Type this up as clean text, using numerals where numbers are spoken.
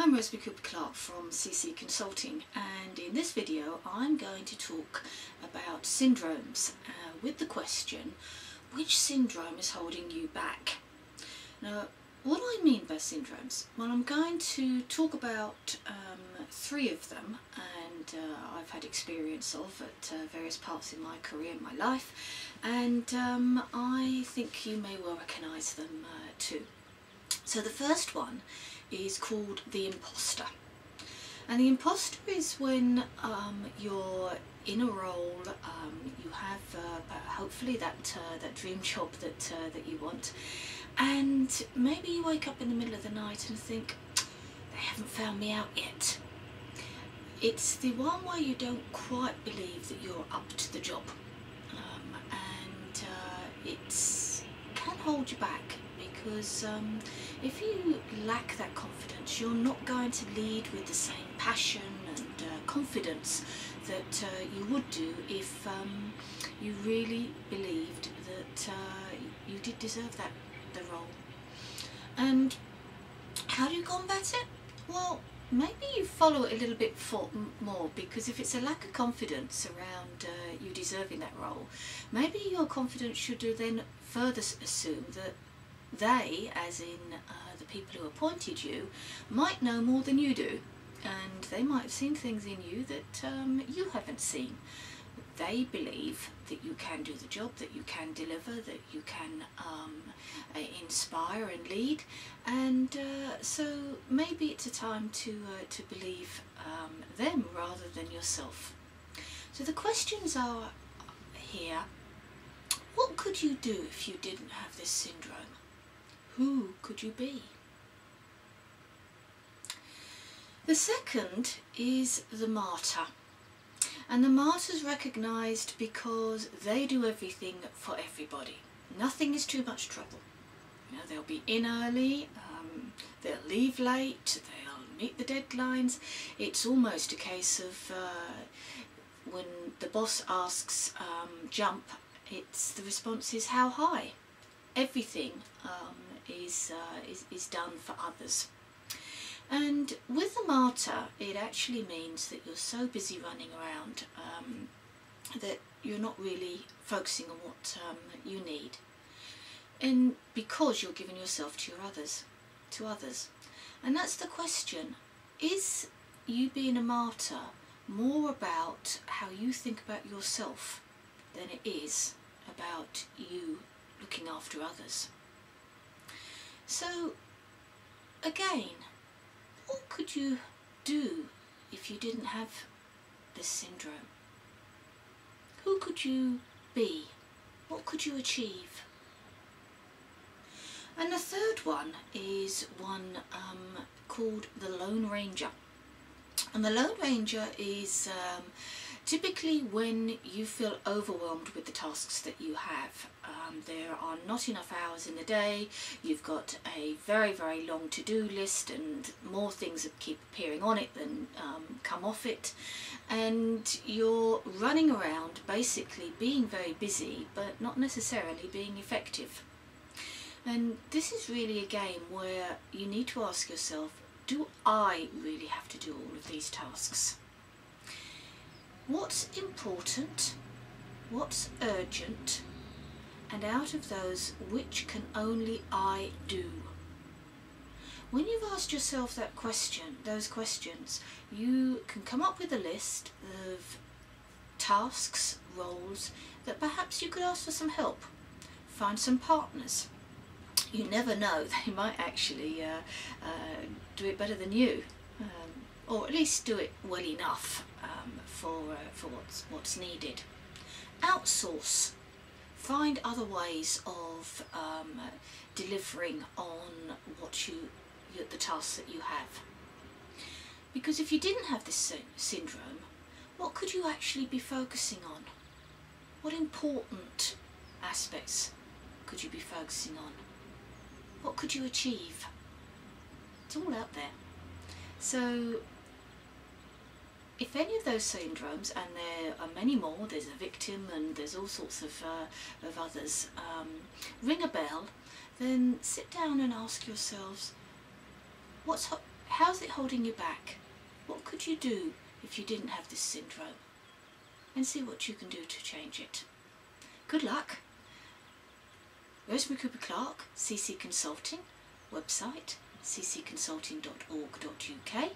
I'm Rosemary Cooper-Clark from CC Consulting, and in this video I'm going to talk about syndromes with the question, which syndrome is holding you back? Now, what do I mean by syndromes? Well, I'm going to talk about three of them, and I've had experience of at various parts in my career and my life, and I think you may well recognise them too. So the first one is called the imposter, and the imposter is when you're in a role, you have hopefully that dream job that you want, and maybe you wake up in the middle of the night and think, they haven't found me out yet. It's the one where you don't quite believe that you're up to the job, and it can hold you back, because if you lack that confidence, you're not going to lead with the same passion and confidence that you would do if you really believed that you did deserve the role. And how do you combat it? Well, maybe you follow it a little bit more, because if it's a lack of confidence around you deserving that role, maybe your confidence should then further assume that they, as in the people who appointed you, might know more than you do, and they might have seen things in you that you haven't seen. They believe that you can do the job, that you can deliver, that you can inspire and lead, and so maybe it's a time to believe them rather than yourself. So the questions are here: what could you do if you didn't have this syndrome? Who could you be? The second is the martyr. And the martyr's recognised because they do everything for everybody. Nothing is too much trouble. You know, they'll be in early, they'll leave late, they'll meet the deadlines. It's almost a case of when the boss asks jump, the response is how high. Everything is done for others. And with the martyr, it actually means that you're so busy running around that you're not really focusing on what you need, and because you're giving yourself to others. And that's the question: is you being a martyr more about how you think about yourself than it is about you looking after others? So again, what could you do if you didn't have this syndrome? Who could you be? What could you achieve? And the third one is one called the Lone Ranger. And the Lone Ranger is typically when you feel overwhelmed with the tasks that you have. There are not enough hours in the day, you've got a very, very long to-do list, and more things that keep appearing on it than come off it, and you're running around basically being very busy but not necessarily being effective. And this is really a game where you need to ask yourself, do I really have to do all of these tasks? What's important? What's urgent? And out of those, which can only I do? When you've asked yourself those questions, you can come up with a list of tasks, roles, that perhaps you could ask for some help. Find some partners. You never know, they might actually do it better than you, or at least do it well enough for what's needed. Outsource. Find other ways of delivering on the tasks that you have. Because if you didn't have this syndrome, what could you actually be focusing on? What important aspects could you be focusing on? What could you achieve? It's all out there. So if any of those syndromes, and there are many more, there's a victim and there's all sorts of others, ring a bell, then sit down and ask yourselves, what's how's it holding you back? What could you do if you didn't have this syndrome? And see what you can do to change it. Good luck. Rosemary Cooper Clarke, CC Consulting, website ccconsulting.org.uk.